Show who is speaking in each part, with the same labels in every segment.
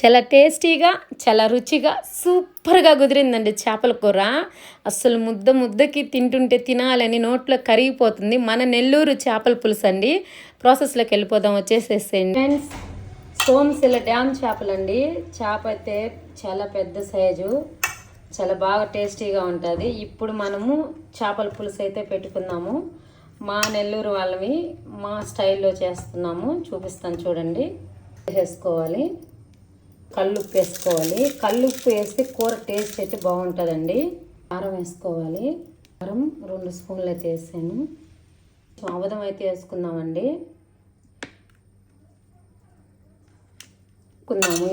Speaker 1: చాలా టేస్టీగా చాలా రుచిగా సూపర్గా కుదిరిందండి చేపల కూర. అస్సలు ముద్దకి తింటుంటే తినాలని నోట్లో కరిగిపోతుంది. మన నెల్లూరు చేపల పులుసు అండి. ప్రాసెస్లోకి వెళ్ళిపోదాం, వచ్చేసేసేయండి ఫ్రెండ్స్. సోమశిల డ్యామ్ చేపలండి. చేప అయితే చాలా పెద్ద సైజు, చాలా బాగా టేస్టీగా ఉంటుంది. ఇప్పుడు మనము చేపల పులుసు అయితే పెట్టుకుందాము. మా నెల్లూరు వాళ్ళవి మా స్టైల్లో చేస్తున్నాము, చూపిస్తాను చూడండి. వేసుకోవాలి, కల్లుప్పు వేసుకోవాలి. కల్లుప్పు వేస్తే కూర టేస్ట్ అయితే బాగుంటుందండి. కారం వేసుకోవాలి. కారం 2 స్పూన్లు అయితే వేసాను. ఆవదం అయితే వేసుకుందామండి.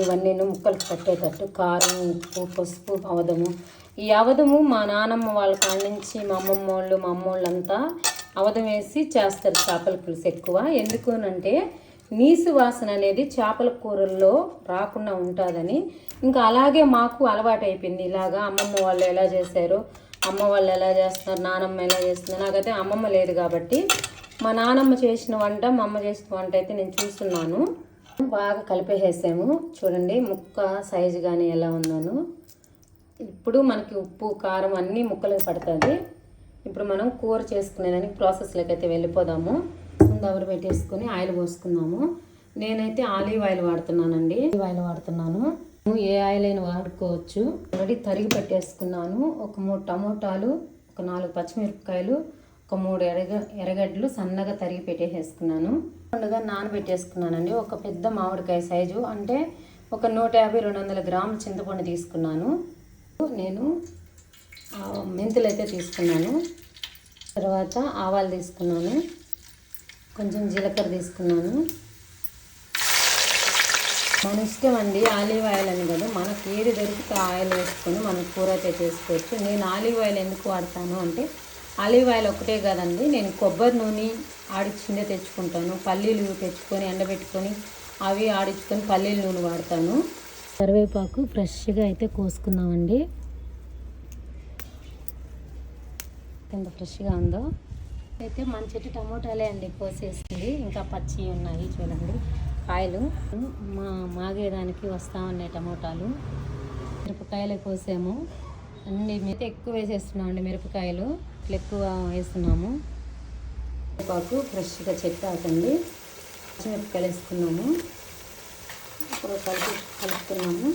Speaker 1: ఇవన్నీ ముక్కలు పట్టేటట్టు కారం, ఉప్పు, పసుపు, ఆవదము. ఈ ఆవదము మా నానమ్మ వాళ్ళ కాడ నుంచి మా అమ్మమ్మ వాళ్ళు మా అమ్మోళ్ళంతా ఆవదం వేసి చేస్తారు చేపల పులుసు ఎక్కువ. ఎందుకునంటే నీసు వాసన అనేది చేపల కూరల్లో రాకుండా ఉంటుందని. ఇంకా అలాగే మాకు అలవాటు అయిపోయింది. ఇలాగా అమ్మమ్మ వాళ్ళు ఎలా చేశారు, అమ్మ వాళ్ళు ఎలా చేస్తున్నారు, నానమ్మ ఎలా చేస్తున్నారు. నాకైతే అమ్మమ్మ లేదు కాబట్టి మా నానమ్మ చేసిన వంట, మా అమ్మ చేసిన వంట అయితే నేను చూస్తున్నాను. బాగా కలిపేసాము చూడండి, ముక్క సైజు కానీ ఎలా ఉందను. ఇప్పుడు మనకి ఉప్పు కారం అన్నీ ముక్కలకు పడుతుంది. ఇప్పుడు మనం కూర చేసుకునేదానికి ప్రాసెస్లోకి అయితే వెళ్ళిపోదాము. దవర పెట్టేసుకొని ఆయిల్ పోసుకుందాము. నేనైతే ఆలివ్ ఆయిల్ వాడుతున్నానండి. ఆయిల్ వాడుతున్నాను, ఏ ఆయిల్ అయినా వాడుకోవచ్చు. ఆల్రెడీ తరిగి పెట్టేసుకున్నాను. ఒక 3 టమోటాలు, ఒక 4 పచ్చిమిరపకాయలు, ఒక 3 ఎర్రగడ్డలు సన్నగా తరిగి పెట్టేసుకున్నాను. ముందుగా నానబెట్టేసుకున్నానండి. ఒక పెద్ద మామిడికాయ సైజు అంటే ఒక 150-200 గ్రాముల చింతపండు తీసుకున్నాను. నేను మెంతులు అయితే తీసుకున్నాను. తర్వాత ఆవాలు తీసుకున్నాను, కొంచెం జీలకర్ర తీసుకున్నాను. మన ఇష్టం అండి, ఆలివ్ ఆయిల్ అని కదా, మనకు ఏది దొరికితే ఆయిల్ వేసుకొని మనం కూర అయితే చేసుకోవచ్చు. నేను ఆలివ్ ఆయిల్ ఎందుకు వాడతాను అంటే, ఆలివ్ ఆయిల్ ఒకటే కదండి, నేను కొబ్బరి నూనె ఆడిచ్చిందే తెచ్చుకుంటాను. పల్లీలు తెచ్చుకొని ఎండబెట్టుకొని అవి ఆడించుకొని పల్లీల నూనె వాడతాను. కరివేపాకు ఫ్రెష్గా అయితే కోసుకున్నామండి. ఎంత ఫ్రెష్గా ఉందో. అయితే మన చెట్టు టమోటాలే అండి కోసేసింది, ఇంకా పచ్చి ఉన్నాయి చూడండి కాయలు. మాగేదానికి వస్తూ ఉన్నాయి టమోటాలు. మిరపకాయలు కోసాము అన్ని. మీద ఎక్కువ వేసేస్తున్నామండి మిరపకాయలు, ఎక్కువ వేస్తున్నాము. కరివేపాకు ఫ్రెష్గా చెట్టు అవుతుంది. పచ్చిమిరపకాయలు వేసుకున్నాము. ఇప్పుడు కలుపుతున్నాము.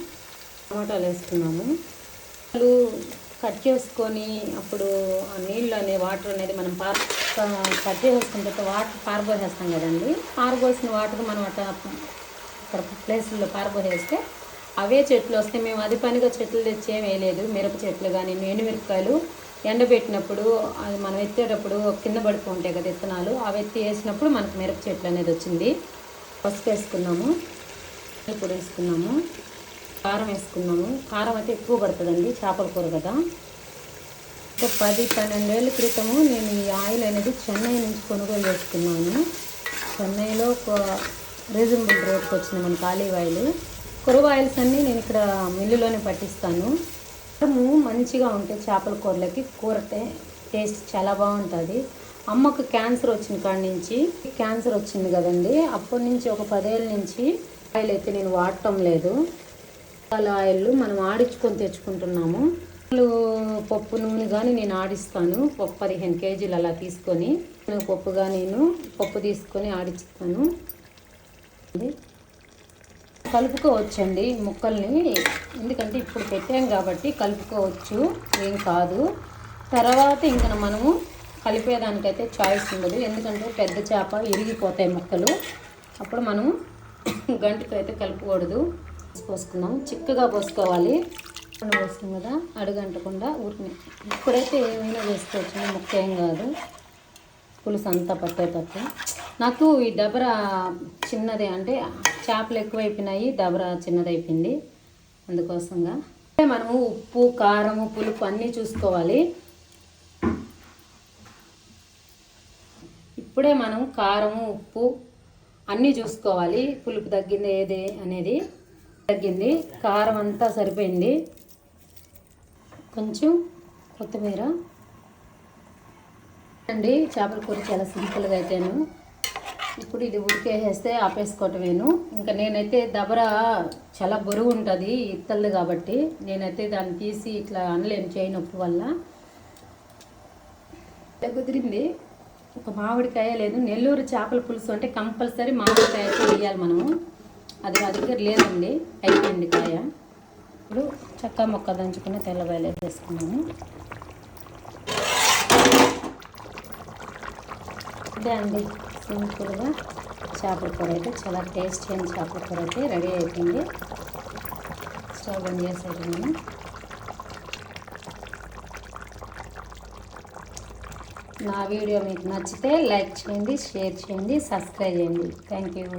Speaker 1: టమోటాలు వేసుకున్నాము. కట్ చేసుకొని అప్పుడు ఆ నీళ్ళు అనే వాటర్ అనేది మనం కట్ చేసుకున్న తర్వాత వాటర్ పారబోసేస్తాం కదండి. పారబోసిన వాటర్ మనం అక్కడ ప్లేస్లో పారబోసేస్తే అవే చెట్లు వస్తాయి. మేము అది పనిగా చెట్లు తెచ్చేం వేయలేదు. మిరప చెట్లు కానీ ఎండుమిరపకాయలు ఎండబెట్టినప్పుడు అది మనం ఎత్తేటప్పుడు కింద పడిపోతాయి కదా విత్తనాలు, అవి ఎత్తి వేసినప్పుడు మనకు మిరప చెట్లు అనేది వచ్చింది. పసుపు వేసుకున్నాము, ఇప్పుడు వేసుకున్నాము, కారం వేసుకున్నాము. కారం అయితే ఎక్కువ పడుతుందండి, చేపల కూర కదా. ఒక 10-12 ఏళ్ళ క్రితము నేను ఈ ఆయిల్ అనేది చెన్నై నుంచి కొనుగోలు చేసుకున్నాను. చెన్నైలో ఒక రీజనబుల్ రేట్కి వచ్చింది మనకు ఆలివ్ ఆయిల్. కొరవ ఆయిల్స్ అన్నీ నేను ఇక్కడ మిల్లులోనే పట్టిస్తాను. మంచిగా ఉంటే చేపల కూరలకి కూర టేస్ట్ చాలా బాగుంటుంది. అమ్మకు క్యాన్సర్ వచ్చిన కాడి నుంచి, క్యాన్సర్ వచ్చింది కదండి, అప్పటి నుంచి ఒక 10 ఏళ్ళ నుంచి ఆయిల్ అయితే నేను వాడటం లేదు. ఆయిల్ మనం ఆడించుకొని తెచ్చుకుంటున్నాము. పప్పు నూనె కానీ నేను ఆడిస్తాను. పప్పు 15 కేజీలు అలా తీసుకొని పప్పుగా నేను పప్పు తీసుకొని ఆడిస్తాను. కలుపుకోవచ్చండి ముక్కల్ని, ఎందుకంటే ఇప్పుడు పెట్టాం కాబట్టి కలుపుకోవచ్చు, ఏం కాదు. తర్వాత ఇంకా మనము కలిపేదానికైతే చాయిస్ ఉండదు, ఎందుకంటే పెద్ద చేప ఇరిగిపోతాయి ముక్కలు. అప్పుడు మనము గంటకు అయితే కలుపుకూడదు. పోసుకున్నాం, చిక్కగా పోసుకోవాలి. పోసుకున్నాం కదా, అడుగంటకుండా ఊరికి. ఇప్పుడైతే ఏమైనా వేసుకోవచ్చు, ముక్క ఏం కాదు. పులుసు అంతా పట్టేటట్టు. నాకు ఈ దబర చిన్నది అంటే చేపలు ఎక్కువైపోయినాయి, దబర చిన్నదైపోయింది, అందుకోసంగా. మనము ఉప్పు కారము పులుపు అన్నీ చూసుకోవాలి. ఇప్పుడే మనం కారము ఉప్పు అన్నీ చూసుకోవాలి. పులుపు తగ్గింది ఏది అనేది తగ్గింది, కారం అంతా సరిపోయింది. కొంచెం కొత్తిమీర అండి. చేపల కూర చాలా సింపుల్గా అయితేను ఇప్పుడు ఇది ఉడికేసేస్తే ఆపేసుకోవటమేను. ఇంకా నేనైతే దబరా చాలా బరువు ఉంటుంది ఇత్తలు కాబట్టి నేనైతే దాన్ని తీసి ఇట్లా అనలేను చేయి నొప్పి వల్ల. కుదిరింది. ఒక మామిడికాయ లేదు, నెల్లూరు చేపల పులుసు అంటే కంపల్సరీ మామిడికాయ అయితే వేయాలి మనము. అది నా దగ్గర లేదండి, అయిపోయింది కాయ. ఇప్పుడు చక్క మొక్క దంచుకుని తెల్లబాయలు వేసేసుకున్నాము. ఇదే అండి సింపుల్గా చేపల కూర అయితే, చాలా టేస్టీ అయిన చేపల కూర అయితే రెడీ అయిపోయింది. స్టవ్ బంద్ చేసేది. నా వీడియో మీకు నచ్చితే లైక్ చేయండి, షేర్ చేయండి, సబ్స్క్రైబ్ చేయండి. Thank you.